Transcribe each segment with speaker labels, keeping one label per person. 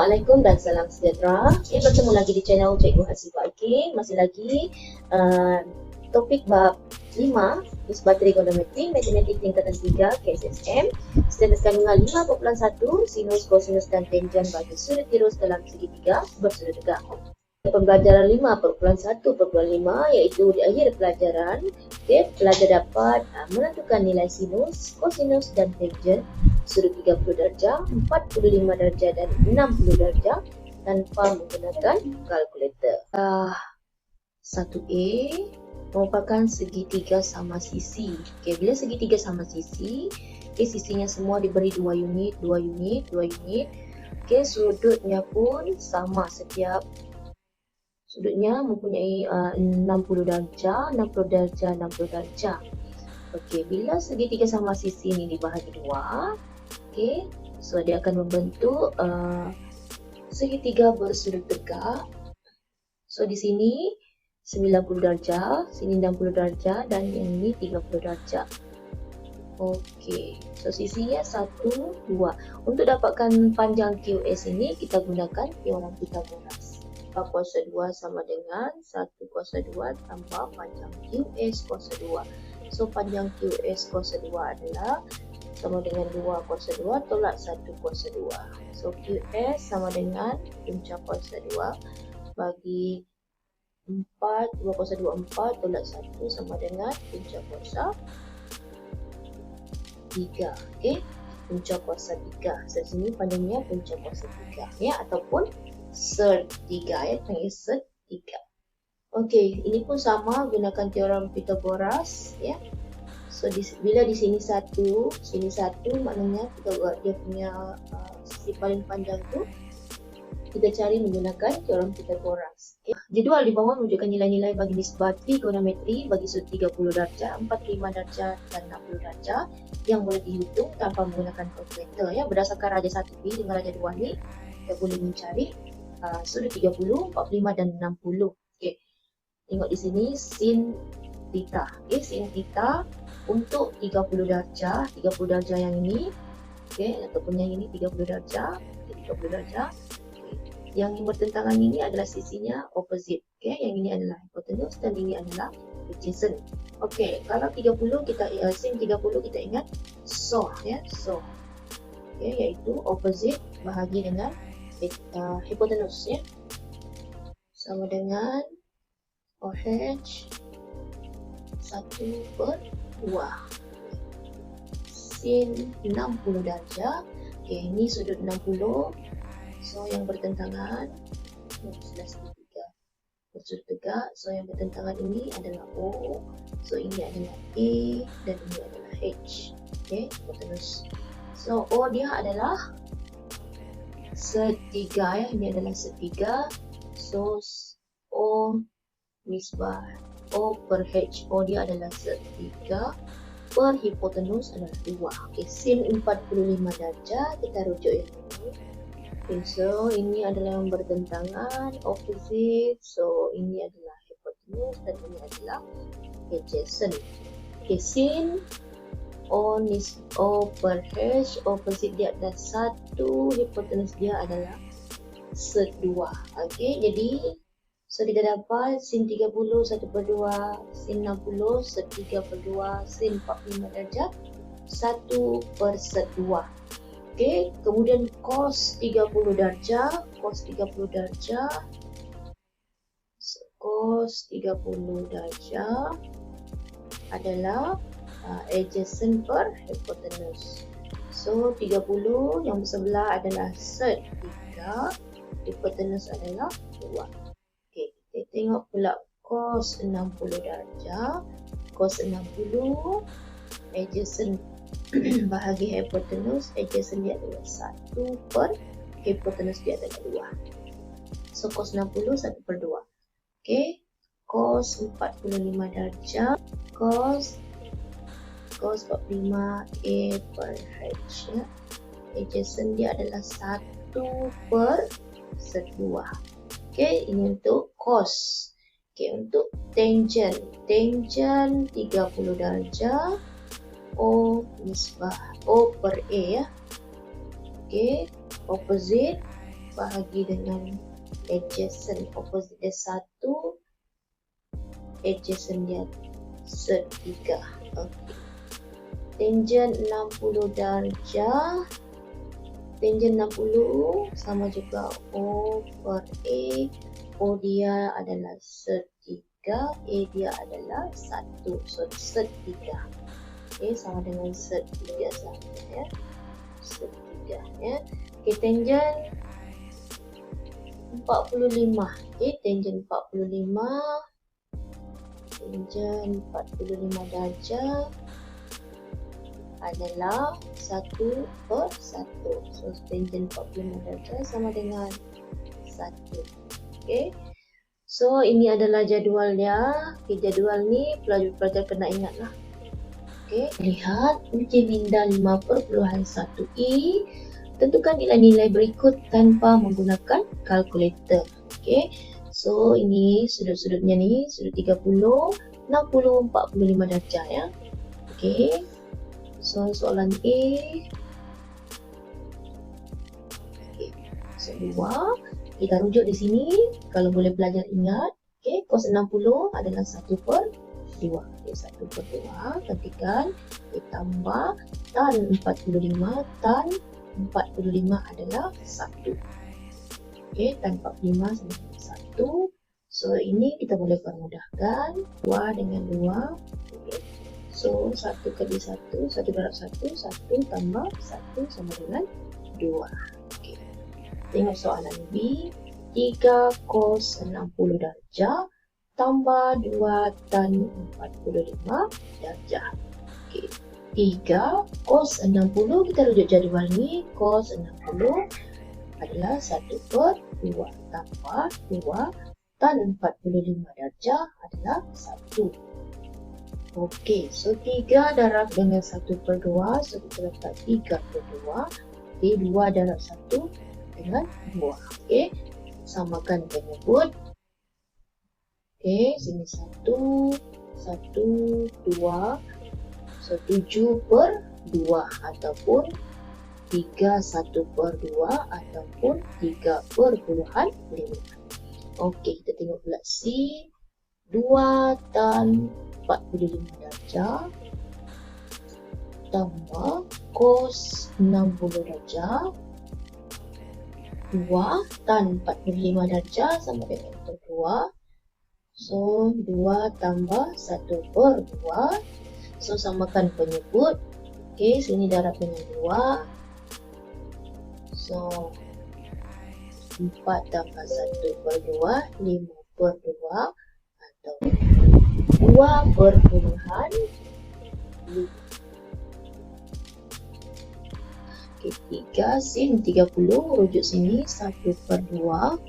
Speaker 1: Assalamualaikum dan salam sejahtera. Bertemu lagi di channel Cikgu Hasifah Hakim. Masih lagi topik bab 5 nisbah trigonometri matematik tingkatan 3 KSSM. Status kandungan 5.1 sinus, kosinus dan tangen bagi sudut tirus dalam segitiga bersudut tegak. Pembelajaran 5.1.5 iaitu di akhir pelajaran, pelajar dapat menentukan nilai sinus, kosinus dan tangen sudut 30 darjah, 45 darjah dan 60 darjah tanpa menggunakan kalkulator. 1A merupakan segitiga sama sisi. Bila segitiga sama sisi, sisinya semua diberi 2 unit. Sudutnya pun sama, setiap sudutnya mempunyai 60 darjah, 60 darjah. Bila segitiga sama sisi ini dibahagi 2, so dia akan membentuk segitiga bersudut tegak. So di sini 90 darjah, sini 60 darjah dan yang ini 30 darjah. So sisinya 1, 2. Untuk dapatkan panjang QS ini kita gunakan teorem Pythagoras. 4 kuasa 2 sama dengan 1 kuasa 2 tambah panjang QS kuasa 2. So panjang QS kuasa 2 adalah sama dengan 2 kuasa 2 tolak 1 kuasa 2. So QS sama dengan puncak kuasa 2 bagi 4, 2 kuasa 2 4 tolak 1 sama dengan puncak kuasa 3. Puncak kuasa 3. So sini panjangnya puncak kuasa 3 ataupun serd 3 serd 3. Ini pun sama gunakan teorem Pythagoras So bila di sini 1, sini 1, maknanya kita buat dia punya sisi paling panjang tu kita cari menggunakan teorem Pythagoras. Jadual di bawah menunjukkan nilai-nilai bagi nisbah trigonometri bagi sudut 30 darjah, 45 darjah dan 60 darjah yang boleh dihitung tanpa menggunakan kalkulator. Berdasarkan raja 1B dengan raja 2 ni kita boleh mencari sudut 30, 45 dan 60. Tengok di sini sin theta. Sin theta untuk 30 darjah yang ini, ataupun yang ini 30 darjah, 30 darjah. Yang bertentangan ini adalah sisinya opposite. Yang ini adalah hypotenuse dan ini adalah adjacent. Kalau 30 kita sin 30 kita ingat so, iaitu opposite bahagi dengan hypotenuse sama dengan OH 1/2 sin 60 darjah. Ini sudut 60. So yang bertentangan bersudut tegak. So yang bertentangan ini adalah O. So ini adalah A dan ini adalah H. Hypotenuse. So O dia adalah serd 3 ini adalah serd 3. So O nisbah O per H, O dia adalah serd 3 per hipotenus adalah 2. Sin 45 darjah kita rujuk yang ini. So ini adalah yang bertentangan, opposite. So ini adalah hipotenus dan ini adalah adjacent. Sin O per H, opposite dia adalah 1, hipotenus dia adalah serd 2. Jadi so kita dapat sin 30 1/2, sin 60 serd 3/2, sin 45 darjah 1 per serd 2. Kemudian cos 30 darjah, cos 30 darjah adalah adjacent per hypotenuse. So 30 yang sebelah adalah serd 3, hypotenuse adalah 2. Kita tengok pula cos 60 darjah, cos 60 adjacent bahagi hypotenuse, adjacent dia adalah 1 per hypotenuse dia adalah 2. So cos 60 1/2. Cos 45 darjah, cos 45 A per H adjacent dia adalah 1 per serd 2. Ini untuk cos. Untuk tangen 30 darjah, O nisbah O per A opposite bahagi dengan adjacent, opposite dia 1, adjacent dia segitiga. Okay. Tangent 60 darjah, tangent 60 sama juga O per A. O dia adalah segitiga, A dia adalah 1. So segitiga. Okay, sama dengan segitiga saja ya. Segitiga ya. Okay, tangent 45. Okay, tangent 45. Tangent 45 darjah adalah 1 per 1. So, tangent 45 darjah sama dengan 1. Okay. So, ini adalah jadual dia. Okay, jadual ni pelajar-pelajar kena ingat lah. Okay. Lihat uji minda 5.1i. Tentukan nilai-nilai berikut tanpa menggunakan kalkulator. Okay. So, ini sudut-sudutnya ni, sudut 30, 60, 45 darjah ya. Okay. So, soalan A. Okay. So, 2. Kita rujuk di sini. Kalau boleh belajar ingat. Okay. Cos 60 adalah 1 per 2. Okay. 1 per 2. Perhatikan. Okay. Tambah tan 45. Tan 45 adalah 1. Okay. Tan 45 sama dengan 1. So, ini kita boleh permudahkan. 2 dengan 2. Okay. So, 1 kali 1, 1 darab 1, 1 tambah 1 sama dengan 2. Okay. Tengok soalan B. 3 cos 60 darjah tambah 2 tan 45 darjah. Okay. 3 cos 60, kita rujuk jadual ni. Cos 60 adalah 1 per 2 tambah 2 tan 45 darjah adalah 1. Okey, so 3 darab dengan 1 per 2, so kita letak 3 per 2. Okey, 2 darab 1 dengan 2. Okey, samakan penyebut. Okey, sini 1, 1, 2. So 7 per 2 ataupun 3 1 per 2 ataupun 3 per puluhan 5. Okey, kita tengok pula C. 2 tan 45 darjah tambah cos 60 darjah. 2 tan 45 darjah sama dengan 2. So, 2 tambah 1 per 2. So, samakan penyebut. Okey, sini darab dengan 2. So, 4 tambah 1 per 2, 5 per 2 atau 2 per puluhan 5. Okey, 3 sin 30, rujuk sini 1 per 2.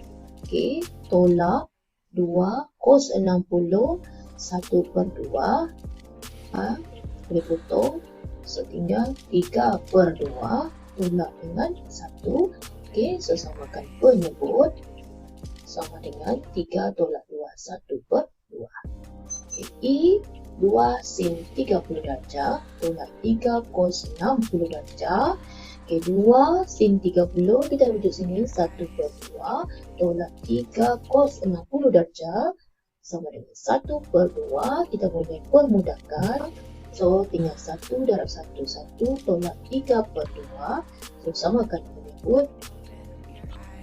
Speaker 1: Okey, tolak 2 cos 60, 1 per 2. Boleh potong. So, tinggal 3 per 2 tolak dengan 1. Okey, so samakan penyebut. Sama dengan 3 tolak 2, 1 per 2. Okay. 2 sin 30 darjah tolak 3 cos 60 darjah. Okay, 2 sin 30, kita rujuk sini 1 per 2 tolak 3 cos 60 darjah sama dengan 1 per 2. Kita boleh permudahkan. So, tinggal 1 darab 1, 1 tolak 3 per 2. So, samakan penyebut.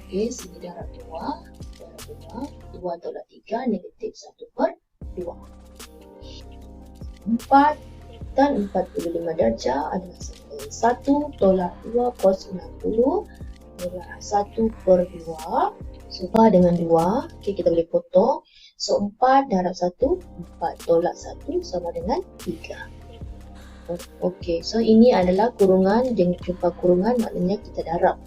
Speaker 1: Okey, sini darab 2. Darab 2. 2 tolak 3, negatif 1 per 2. 4 dan 45 darjah adalah 1 tolak 2 cos 60 adalah 1 per 2. So, 4 dengan 2. Okey, kita boleh potong. So, 4 darab 1, 4 tolak 1 sama dengan 3. Okey, so ini adalah kurungan. Jangan jumpa kurungan, maknanya kita darab.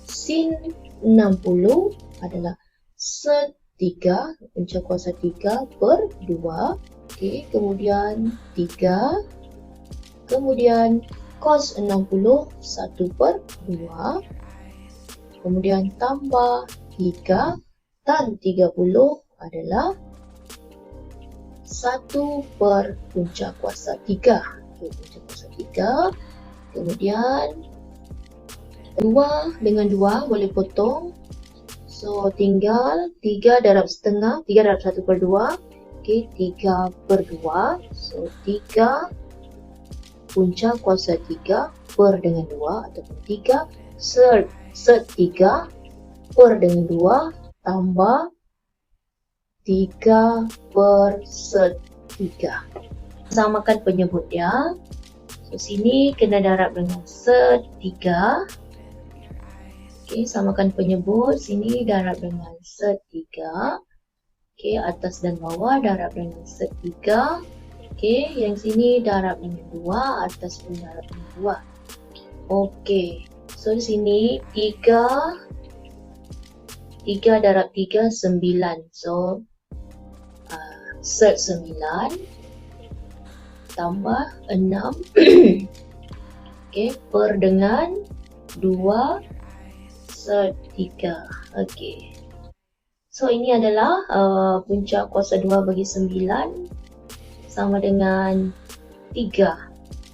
Speaker 1: Sin 60 adalah setiga, punca kuasa 3 per 2. Okey, kemudian 3. Kemudian cos 60, 1 per 2. Kemudian tambah 3 tan 30 adalah 1 per punca kuasa 3. Okay, punca kuasa 3. Kemudian 2 dengan 2 boleh potong. So, tinggal 3 darab setengah, 3 darab 1/2. Okey, 3 per 2. So, 3 punca kuasa 3 per dengan 2 ataupun 3 set 3 per dengan 2 tambah 3 per set 3. Samakan penyebut dia. So, sini kena darab dengan set 3. Okey, samakan penyebut. Sini darab dengan set 3. Okey, atas dan bawah darab dengan set 3. Okey, yang sini darab dengan 2, atas pun darab dengan 2. Okey, so di sini 3 darab 3, 9. So, set 9 tambah 6. Okey, per dengan 2 set 3. Okey. So, ini adalah punca kuasa 2 bagi 9 sama dengan 3.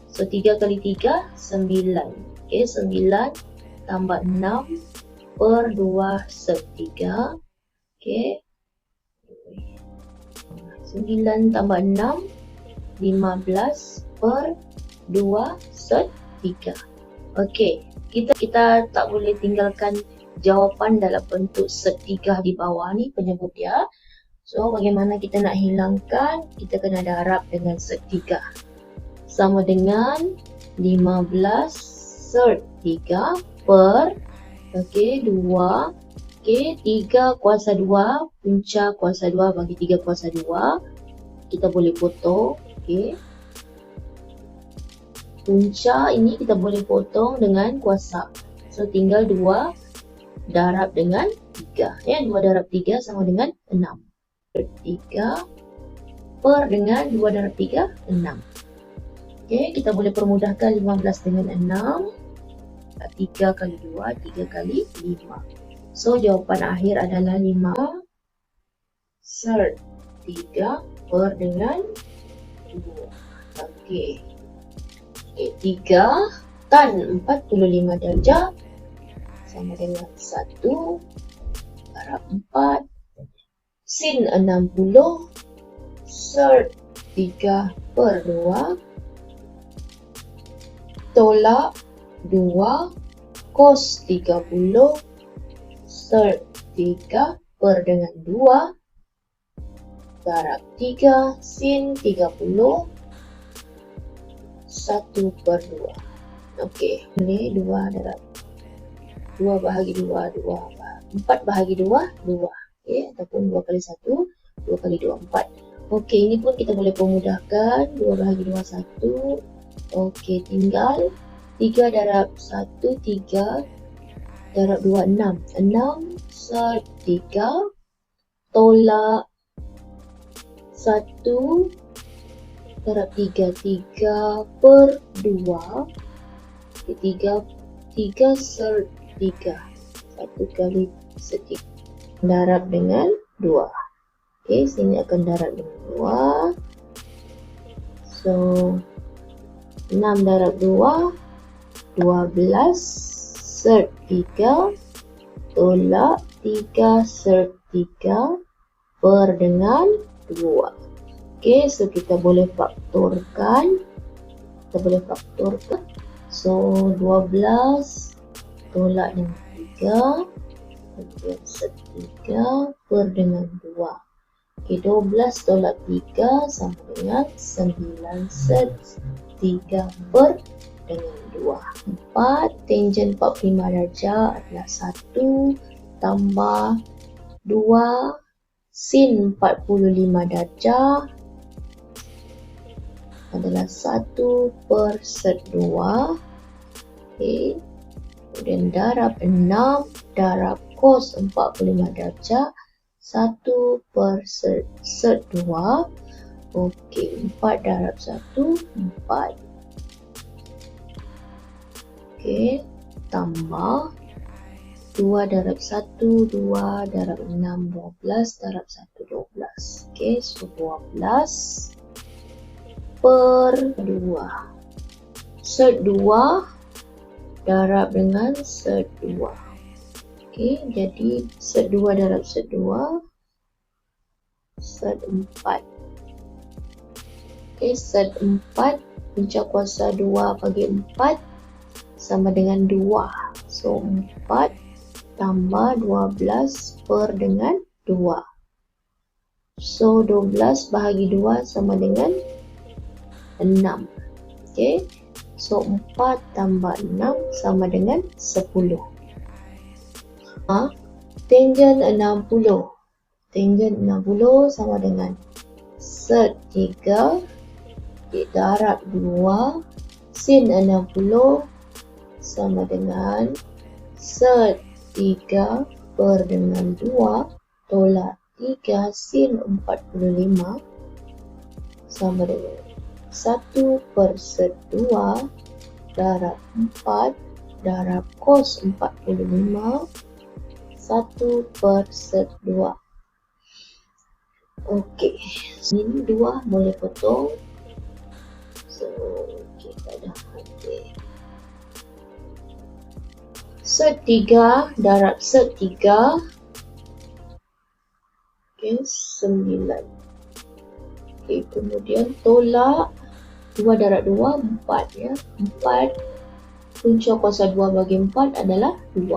Speaker 1: So, 3 kali 3, 9. Okey, 9 tambah 6 per 2 set 3. Okey. 9 tambah 6, 15 per 2 set 3. Okey. Kita tak boleh tinggalkan jawapan dalam bentuk set 3 di bawah ni penyebut dia. So, bagaimana kita nak hilangkan? Kita kena darab dengan set 3. Sama dengan 15 set 3 per 2. Okey, 3 kuasa 2, punca kuasa 2 bagi 3 kuasa 2. Kita boleh potong. Okey. Punca ini kita boleh potong dengan kuasa. So, tinggal 2 darab dengan 3. Ya, 2 darab 3 sama dengan 6. 3 per dengan 2 darab 3, 6. Okey, kita boleh permudahkan 15 dengan 6. 3 kali 2, 3 kali 5. So, jawapan akhir adalah 5 set 3 per dengan 2. Okey. Okey, 3 tan 45 darjah sama dengan 1 darab 4 sin 60 set 3 per 2 tolak 2 cos 30 set 3 per dengan 2 darab 3 sin 30 1 per 2. Okey, ini 2 darab 2 bahagi 2, 4 bahagi 2, 2. Okey, ataupun 2 kali 1, 2 kali 2, 4. Okey, ini pun kita boleh permudahkan. 2 bahagi 2, 1. Okey, tinggal 3 darab 1, 3 darab 2, 6. 6 set 3 tolak 1 darab 3, 3 per 2. Okey, 3 set 3. 1 kali set 3. Darab dengan 2. Okey, sini akan darab dengan 2. So, 6 darab 2, 12 set 3 tolak 3 set 3 per dengan 2. Okey, so kita boleh faktorkan. So, 12 tolak dengan 3. Kemudian set 3 per dengan 2. Okey, 12 tolak 3 sama dengan 9 set 3 per dengan 2. 4 tangent 45 darjah adalah 1 tambah 2 sin 45 darjah adalah 1 per set 2. Okey. Kemudian darab 6 darab cos 45 darjah 1 per set 2. Okey, 4 darab 1, 4. Okey, tambah 2 darab 1, 2 darab 6, 12 darab 1, 12. Okey, so 12 per 2. Set 2 darab dengan set 2. Okey, jadi set 2 darab set 2, set 4. Okey, set 4 punca kuasa 2 bagi 4 sama dengan 2. So 4 tambah 12 per dengan 2. So 12 bahagi 2 sama dengan 6. Okey. So 4 tambah 6 sama dengan 10. Tangen 60. Tangen 60 sama dengan set 3 darab 2 sin 60 sama dengan set 3 per dengan 2 tolak 3 sin 45 sama dengan 1 per set 2 darab 4 darab cos 45 1 per set 2. Okey, ini 2 boleh potong. So, kita dah okey. Set 3 darab set 3. Okey, 9. Okey, kemudian tolak 2 darab 2, 4 ya. 4 punca kuasa 2 bagi 4 adalah 2.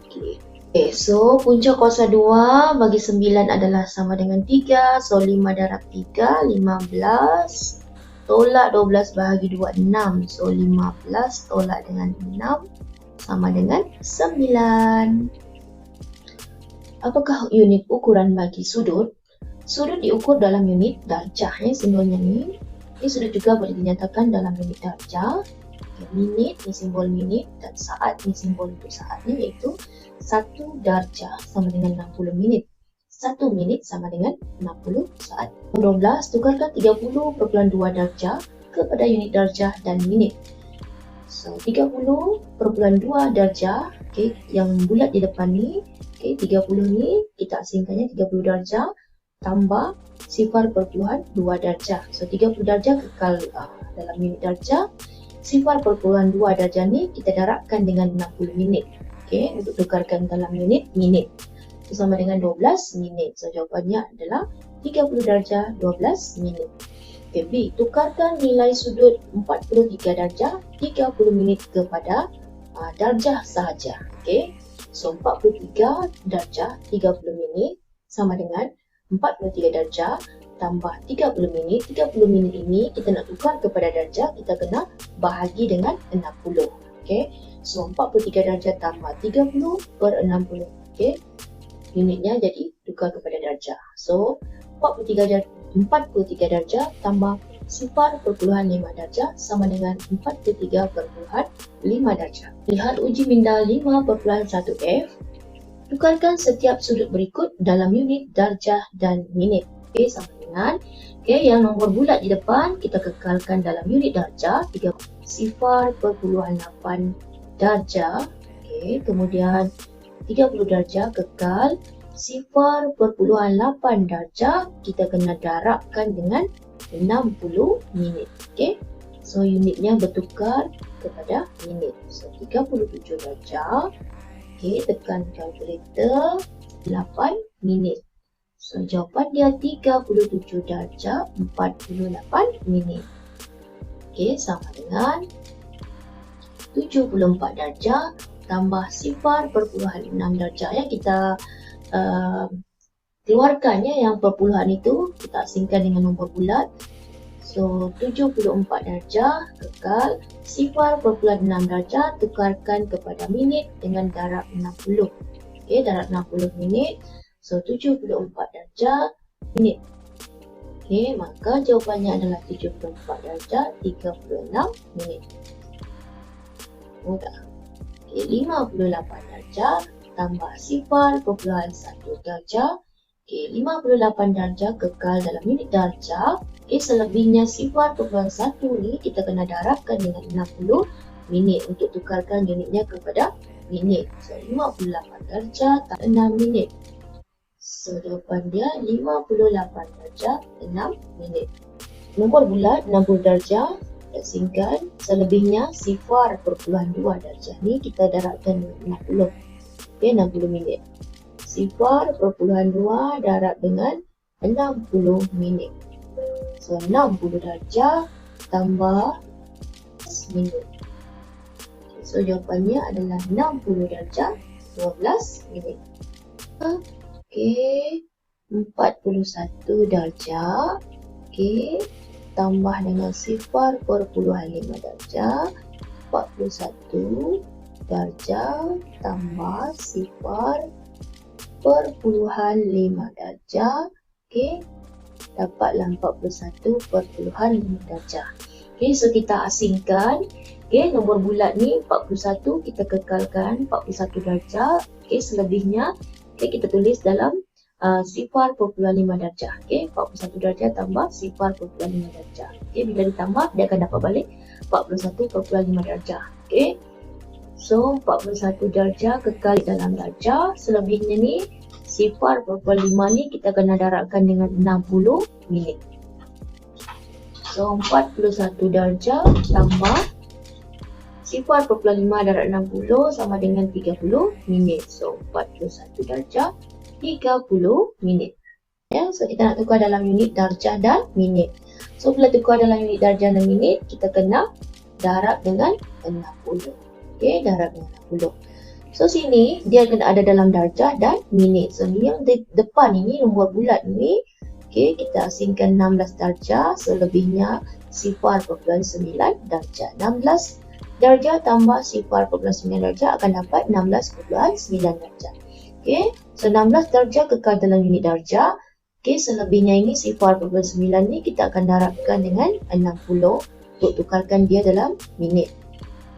Speaker 1: Okey. Okay, so punca kuasa 2 bagi 9 adalah sama dengan 3. So 5 darab 3, 15. Tolak 12 bahagi 2, 6. So 15 tolak dengan 6 sama dengan 9. Apakah unit ukuran bagi sudut? Sudut diukur dalam unit darjah ya, simbolnya ni. Sudut juga boleh dinyatakan dalam unit darjah. Minit ni simbol minit dan saat ni simbol untuk saatnya, iaitu 1 darjah sama dengan 60 minit. 1 minit sama dengan 60 saat. 12 tukarkan 30.2 darjah kepada unit darjah dan minit. So 30.2 darjah, okay, yang bulat di depan ni, okay, 30 ni kita asingkannya 30 darjah tambah 0.2 darjah. So 30 darjah kekal dalam unit darjah. 0.2 darjah ni kita darabkan dengan 60 minit. Okey, untuk tukarkan dalam unit minit. Itu sama dengan 12 minit. So jawapannya adalah 30 darjah 12 minit. Okey, B. Tukarkan nilai sudut 43 darjah 30 minit kepada darjah sahaja. Okey. So 43 darjah 30 minit sama dengan 43 darjah tambah 30 minit. 30 minit ini kita nak tukar kepada darjah, kita kena bahagi dengan 60. Okey. So 43 darjah tambah 30 per 60. Okey. Unitnya jadi tukar kepada darjah. So 43 darjah tambah 0.5 darjah sama dengan 43.5 darjah. Lihat uji minda 5.1F. Tukarkan setiap sudut berikut dalam unit darjah dan minit. Okey, sama dengan yang nombor bulat di depan kita kekalkan dalam unit darjah 0.8 darjah. Okey, kemudian 30 darjah kekal 0.8 darjah kita kena darabkan dengan 60 minit. Okey. So unitnya bertukar kepada minit. So 37 darjah. Okey, tekan kalkulator 8 minit. So jawapan dia 37 darjah 48 minit. Okey, sama dengan 74 darjah tambah 0.6 darjah ya. Kita keluarkannya yang perpuluhan itu, kita asingkan dengan nombor bulat. So 74 darjah kekal 0.6 darjah tukarkan kepada minit dengan darab 60. Okey, darab 60 minit. So 74 darjah minit. Okey, maka jawapannya adalah 74 darjah 36 minit. Mudah. Okey, 58 darjah tambah 0.1 darjah. Okey, 58 darjah kekal dalam unit darjah. Okey, selebihnya 0.1 ni kita kena darabkan dengan 60 minit untuk tukarkan unitnya kepada minit. So 58 darjah tambah 6 minit. So jawapan dia 58 darjah 6 minit. Nombor bulat 60 darjah Asingkan selebihnya 0.2 darjah ni kita darabkan dengan 60. Okey, 60 minit. 0.2 darab dengan 60 minit. So 60 darjah tambah minit. So jawapannya adalah 60 darjah 12 minit. Okey, 41 darjah. Okey, tambah dengan 0.5 darjah. 41 darjah tambah 0.5 darjah. Okey, dapatlah 41.5 darjah. Okey, so kita asingkan. Okey, nombor bulat ni 41 kita kekalkan 41 darjah. Okey, selebihnya okey kita tulis dalam 0.5 darjah. Okey, 41 darjah tambah 0.5 darjah. Okey, bila ditambah dia akan dapat balik 41.5 darjah. Okey. So 41 darjah kekal dalam darjah. Selebihnya ni 0.5 ni kita kena darabkan dengan 60 minit. So 41 darjah tambah 0.5 darab 60 sama dengan 30 minit. So 41 darjah 30 minit. Ya, so kita nak tukar dalam unit darjah dan minit. So bila tukar dalam unit darjah dan minit, kita kena darab dengan 60. Okey, darab dengan 60. So sini dia kena ada dalam darjah dan minit. So ni yang depan ini nombor bulat ini. Okey, kita asingkan 16 darjah, selebihnya 0.9 darjah. 16 darjah tambah 0.9 darjah akan dapat 16.9 darjah. Okey, so 16 darjah kekal dalam unit darjah. Okey, selebihnya ini 0.9 ni kita akan darabkan dengan 60 untuk tukarkan dia dalam minit.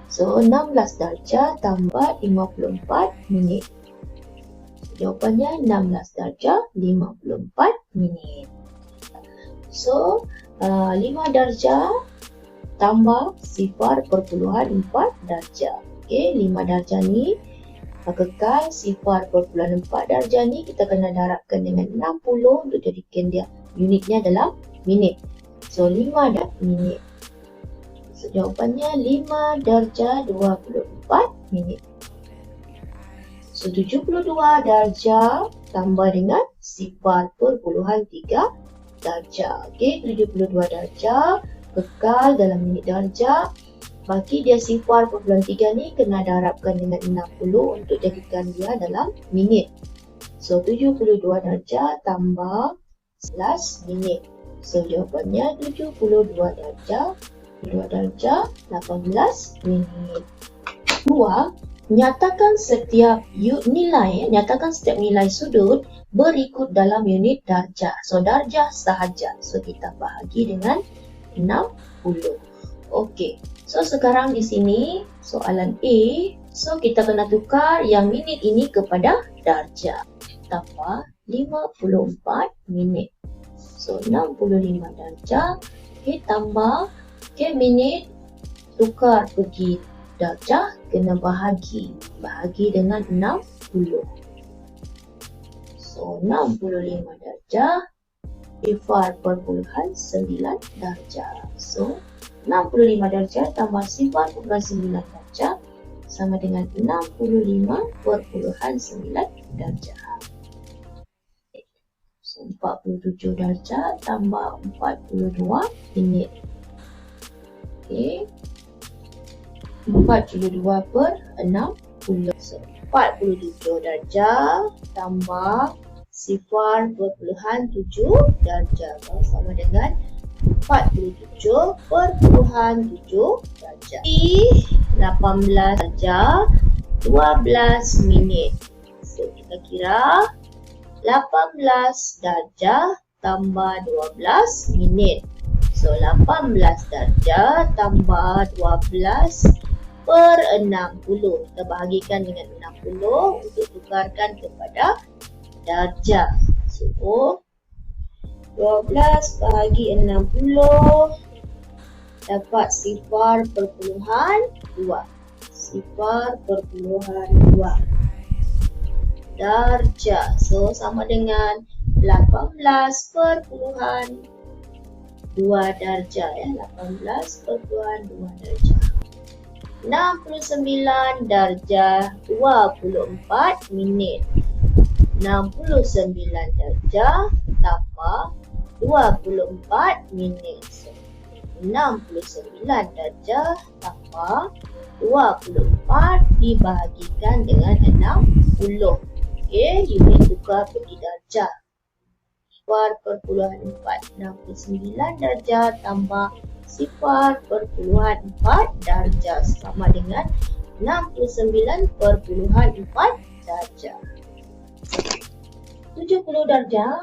Speaker 1: So 16 darjah tambah 54 minit. Jawapannya 16 darjah 54 minit. So 5 darjah tambah 0.4 darjah. Okey, 5 darjah ni kekal 0.4 darjah ni kita kena darabkan dengan 60 untuk jadikan dia unitnya dalam minit. So 5 minit. So jawapannya 5 darjah 24 minit. So 72 darjah tambah dengan 0.3 darjah. Okey, 72 darjah kekal dalam minit darjah. Bagi dia 0.3 ni kena darabkan dengan 60 untuk jadikan dia dalam minit. So 72 darjah tambah 11 minit. So jawapannya 72 darjah 2 darjah 18 minit. 2. Nyatakan setiap nilai sudut berikut dalam unit darjah. So darjah sahaja. So kita bahagi dengan 60. Okey. So sekarang di sini soalan A. So kita kena tukar yang minit ini kepada darjah. Tambah 54 minit. So 65 darjah. Okey, tambah minit tukar pergi darjah kena bahagi dengan 60. So 65 darjah 0.9 darjah. So 65 darjah tambah 0.9 darjah sama dengan 65.9 darjah. So 47 darjah tambah 42 minit. Okey. 42 per 60. So 47 darjah tambah 0.7 darjah sama dengan 47.7 darjah. 18 darjah 12 minit. So kita kira 18 darjah tambah 12 minit. So 18 darjah tambah 12 per 60. Kita bahagikan dengan 60 untuk tukarkan kepada darjah. So 12 bahagi 60 dapat 0.2. 0.2 darjah. So sama dengan 18.2 2 darjah ya, 18.2 darjah. 69 darjah 24 minit. 69 darjah tambah 24 minit. 69 darjah tambah 24 dibahagikan dengan 60. Okey, unit tukar pergi darjah. 0.4. 69 darjah tambah 0.4 darjah sama dengan 69.4 darjah. 70 darjah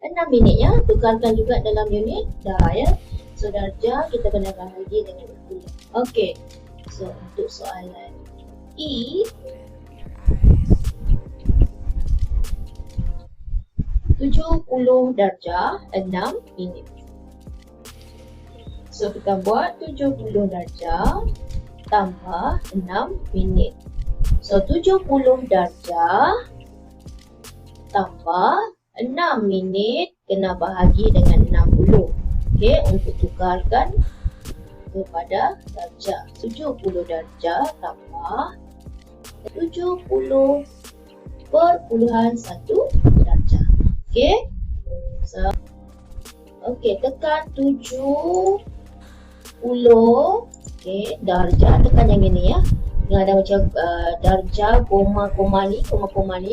Speaker 1: 6 minit ya, tukarkan juga dalam unit dah ya. So darjah kita kena bahagi dengan 60. Okey. So untuk soalan E 70 darjah 6 minit. So kita buat 70 darjah tambah 6 minit. So 70 darjah tambah 6 minit kena bahagi dengan 60. Okey, untuk tukarkan kepada darjah. 70 darjah tambah 70.1 darjah. Okey. So tekan 70. Okey, darjah tekan yang ini ya. Yang ada macam darjah koma ni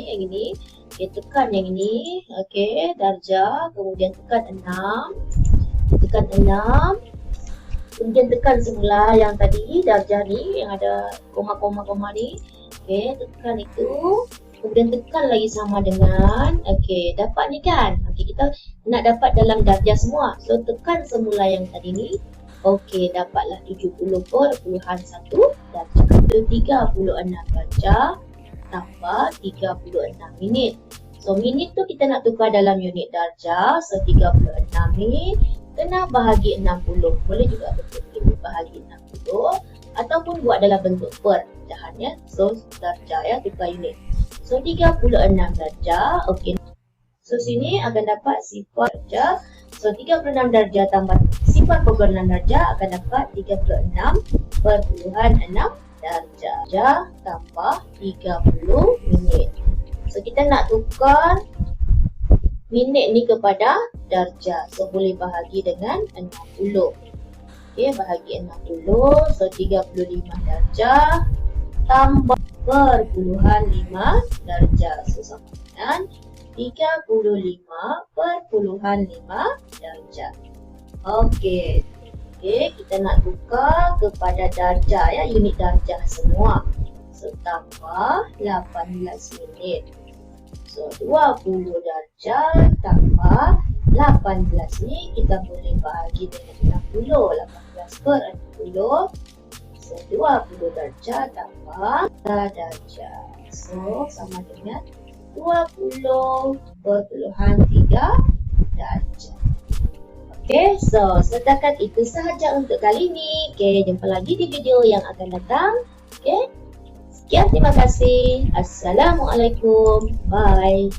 Speaker 1: yang ini. Okey, tekan yang ini. Okey, darjah, kemudian tekan 6. Tekan 6. Kemudian tekan semula yang tadi darjah ni yang ada koma ni. Okey, tekan itu. Kemudian tekan lagi sama dengan, okey, dapat ni kan? Okey, kita nak dapat dalam darjah semua. So tekan semula yang tadi ni. Okey, dapatlah 70.1 darjah. So 36 darjah tambah 36 minit. So minit tu kita nak tukar dalam unit darjah. So 36 minit kena bahagi 60. Boleh juga bentuk ini bahagi 60 ataupun buat dalam bentuk per pecahan ya. So darjah ya, tukar unit. So 36 darjah. Okey. So sini akan dapat 0 darjah. So 36 darjah tambah 0.6 darjah akan dapat 36.6 darjah tambah 30 minit. So kita nak tukar minit ni kepada darjah. So boleh bahagi dengan 60. Okey, bahagi 60. So 35 darjah tambah 0.5 darjah. So sama dengan 35.5 darjah. Okey. Okey, kita nak tukar kepada darjah ya, unit darjah semua. So tambah 18 minit. So 20 darjah tambah 18 ni kita boleh bahagi dengan 60. 18 per 60. So 20 darjah tambah darjah. So sama dengan 20.3 darjah. Okey, so setakat itu sahaja untuk kali ini. Okey, jumpa lagi di video yang akan datang. Okey. Sekian, terima kasih. Assalamualaikum. Bye.